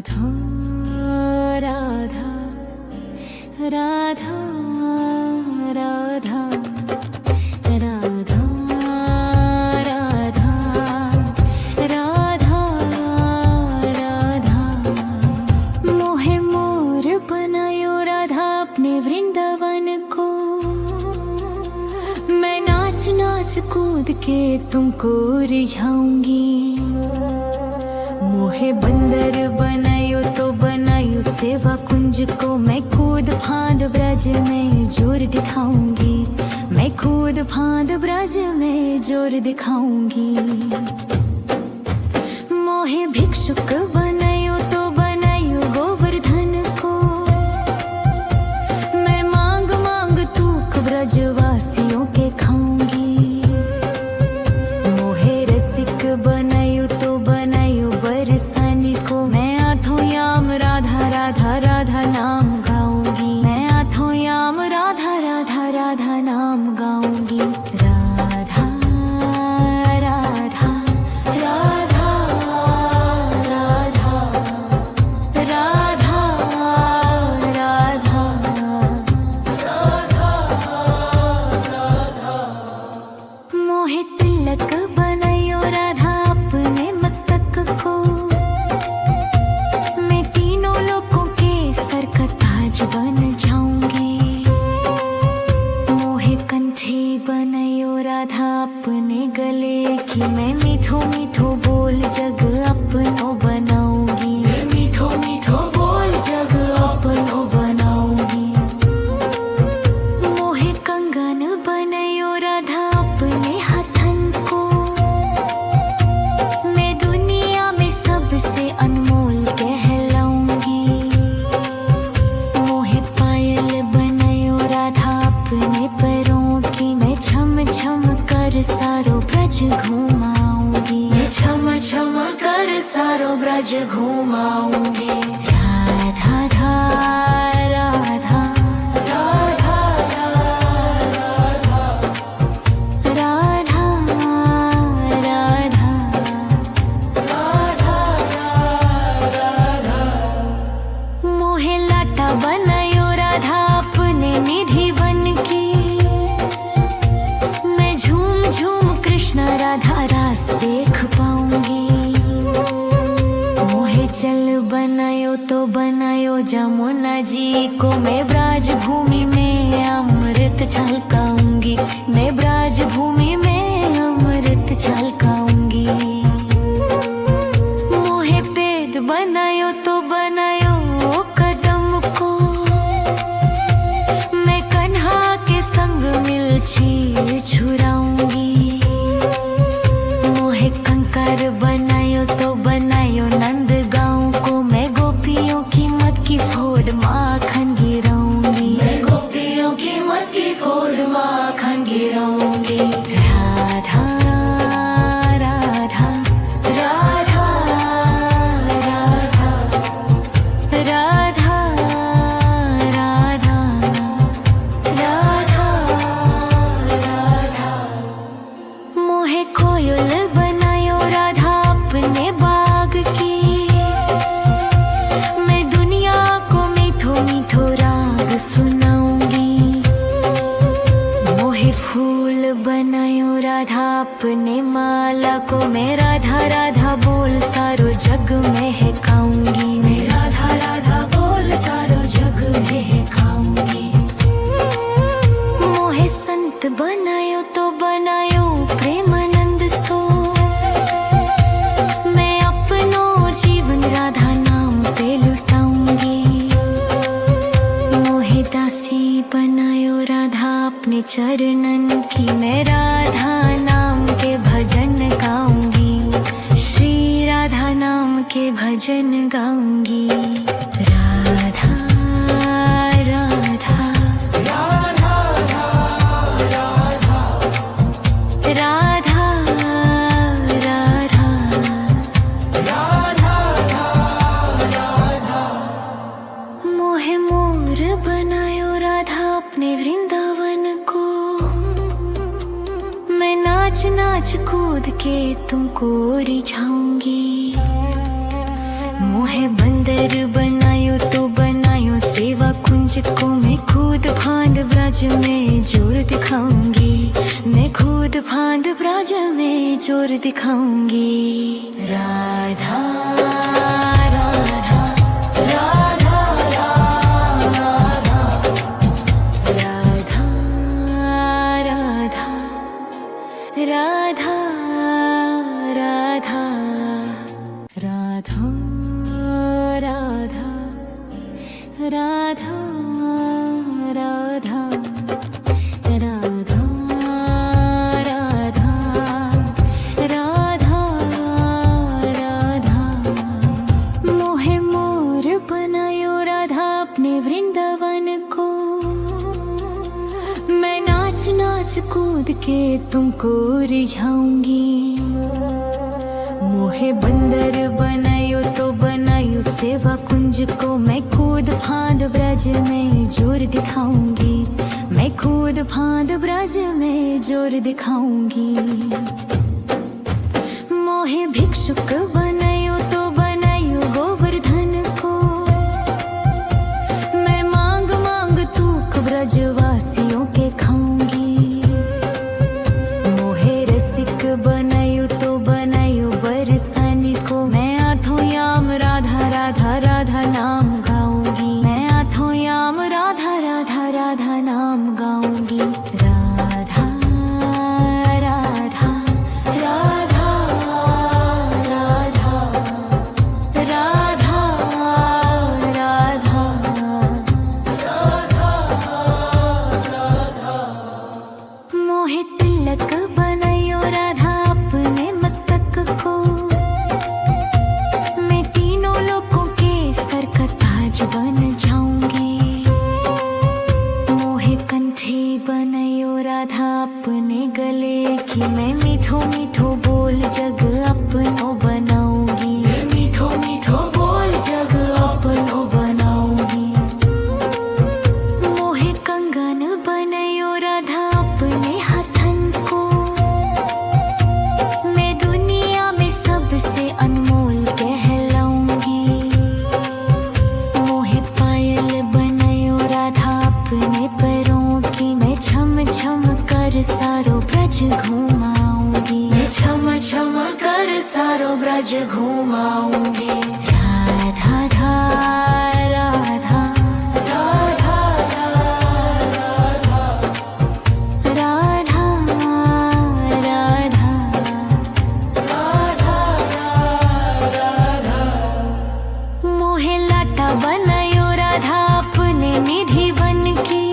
राधा राधा राधा राधा राधा राधा राधा राधा मोहे मोर बनायो राधा अपने वृंदावन को। मैं नाच नाच कूद के तुमको रिझाऊंगी। मोहे बंदर बनायो तो बनायो सेवा कुंज को। मैं कूद फांद ब्रज में जोर दिखाऊंगी। मैं कूद फांद ब्रज में जोर दिखाऊंगी। मोहे भिक्षुक बनायो तो बनायो गोवर्धन को। मैं मांग मांग तूक ब्रजवासियों के खाऊंगी। मोहे रसिक बनायो तो बनायो बरसाने को। मैं आठों याम राधा राधा राधा नाम गाऊंगी। मैं आठों याम राधा राधा राधा नाम गाऊंगी। राधा राधा राधा राधा राधा राधा मोहे तिलक बनायो राधा अपने मस्तक को। मैं तीनों लोगों के सर का ताज बन जाऊंगी। मोहे कंठी बनायो राधा अपने गले की। मैं मीठो मीठो बोल जग अपनो बनाऊंगी। मैं मीठो मीठो बोल जग अपनो बनाऊंगी। मोहे कंगन बनायो राधा अपने हाथन को। मैं दुनिया में सबसे अनमोल कहलाऊंगी। मोहे पायल बनायो राधा अपने पैरों की। मैं छम छम कर सारो ब्रज घुमाऊंगी। मैं छम छम कर सारो ब्रज घुमाऊंगी। राधा राधा राधा राधा राधा मोहे लाटा बनायो राधा अपने निधि बन की। मैं झूम झूम कृष्ण राधा रास देख पाऊंगी। मोहे चल बनायो तो बनायो जमुना जी को। मैं ब्राज भूमि में अमृत छलकाऊंगी। मैं ब्राज भूमि में अमृत छलकाऊंगी। मोहे पेड़ बनायो तो बनायो कदम को। मैं कन्हा के संग मिलछी छुराऊंगी। मोहे कंकर बनायो तो बनायो नंद गाँव को। मैं गोपियों की मत की फोड़ माखन गिराऊंगी। मैं गोपियों की मत की फोड़ माखन गिराऊंगी। राधा राधा राधा राधा राधा राधा राधा मोहे कोयल बनायो राधा अपने बाग की। मैं दुनिया को मीठो मीठो राग सुनाऊंगी। मोहे फूल बनायो राधा अपने माला को। मैं राधा राधा बोल सारो जग महकाऊंगी। मैं राधा राधा बोल सारो जग महकाऊंगी। मोहे संत बनायो तो बनायो प्रेमानंद सो। मैं अपनो जीवन राधा नाम पे लुटाऊंगी। मोहे दासी बनायो राधा अपने चरणन की। मैं राधा नाम के भजन गाऊंगी। श्री राधा नाम के भजन गाऊंगी। राधा राधा राधा राधा मोहे मोर बनायो राधा अपने वृंदावन को। मैं नाच नाच कूद के तुमको रिझाऊंगी। मोहे मोहे बंदर बनायो तो बनायो सेवा कुंज को मैं खुद फांद ब्रज में जोर दिखाऊंगी, मैं खुद फांद ब्रज में जोर दिखाऊंगी। राधा राधा राधा राधा राधा राधा राधा राधा राधा राधा राधा राधा राधा राधा राधा मोहे मोर बनायो राधा अपने वृंदावन को, मैं नाच नाच कूद के तुमको रिझाऊंगी। मोहे बंदर बनायो तो बनायो सेवा कुंज को मैं खुद फांद ब्रज में जोर दिखाऊंगी, मैं खुद फांद ब्रज में जोर दिखाऊंगी। मोहे भिक्षुक बनायो तो बनायो गोवर्धन को, मैं मांग मांग तूक ब्रजवासियों के खाऊंगी। मोहे रसिक बनायो तो बनायो बरसाने को, मैं आठों याम राधा राधा राधा नाम गाऊंगी, मैं आठों याम राधा राधा राधा नाम गाऊंगी। राधा राधा राधा राधा राधा राधा मोहे तिलक बनायो राधा अपने मस्तक को, मैं तीनों लोगों के सर का ताज बन जाऊंगी। मोहे कंठी बनायो राधा अपने गले की, मैं मीठो मीठो बोल जग अपनो बनाऊंगी, मैं मीठो मीठो बोल जग अपनो बनाऊंगी। मोहे कंगन बनायो राधा अपने हाथन को, मैं दुनिया में सबसे अनमोल कहलाऊंगी। मोहे पायल बनायो राधा अपने पैरों की, मैं छम छम कर सारो ब्रज घुमाऊंगी, मैं छम छम कर सारो ब्रज घुमाऊंगी। राधा राधा राधा राधा राधा मोहे लाटा बनायो राधा अपने निधि बन की,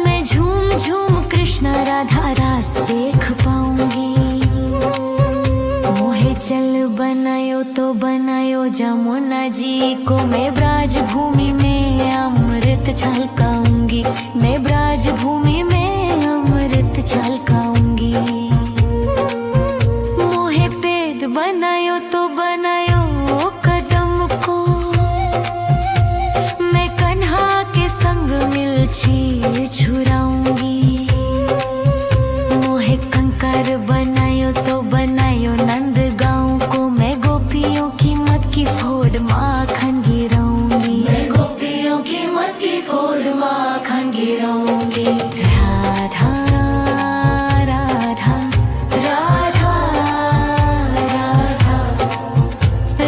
मैं झूम झूम कृष्ण राधा रास देख पाऊंगी। मोहे जल बनायो तो बनायो जमुना जी को, मैं ब्राज भूमि में अमृत छलकाऊंगी, मैं ब्राज भूमि में अमृत छलकाऊंगी। मोहे पेड़ बनायो तो बनायो कदम को, मैं कन्हा के संग मिलछी छुराऊंगी। मोहे कंकर बनायो तो बनायो नंद गांव को, मैं गोपियों की मत की फोड़ माखन गिराऊंगी, मैं गोपियों की मत की फोड़ माखन गिराऊंगी। राधा राधा राधा राधा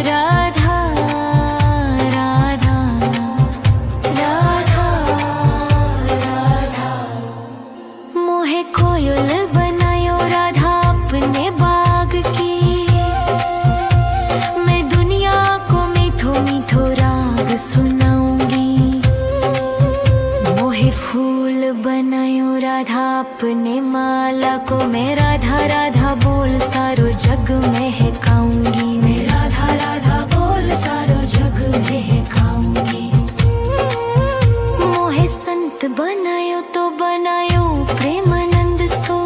राधा राधा राधा मोहे कोयल बनायो राधा अपने बाग की, मैं दुनिया को मीठो मीठो राग सुनाऊंगी। मोहे फूल बनायो राधा अपने माला को, मैं राधा राधा बोल सारो जग महकाऊंगी, मैं राधा राधा बोल सारो जग महकाऊंगी। मोहे संत बनायो तो बनायो प्रेमानंद सो,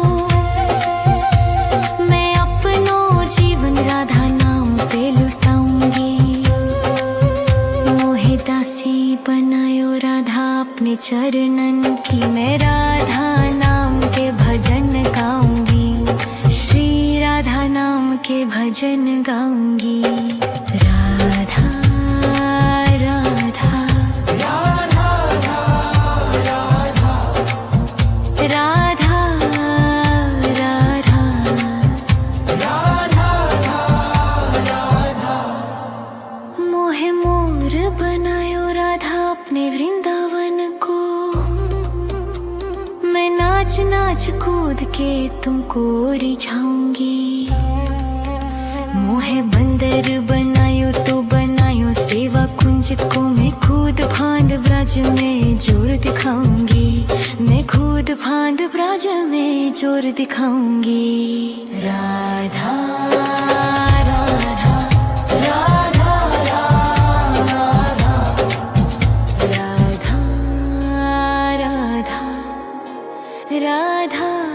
मैं अपनो जीवन राधा नाम पे लुटाऊंगी। मोहे दासी बनायो राधा अपने चरणन की, मैं राधा नाम के भजन गाऊंगी, श्री राधा नाम के भजन गाऊंगी। तुमको रिझाऊंगी। मोहे बंदर बनायो तो बनायो सेवा कुंज को मैं खुद फांद ब्रज में जोर दिखाऊंगी। मैं खुद फांद ब्रज में जोर दिखाऊंगी। राधा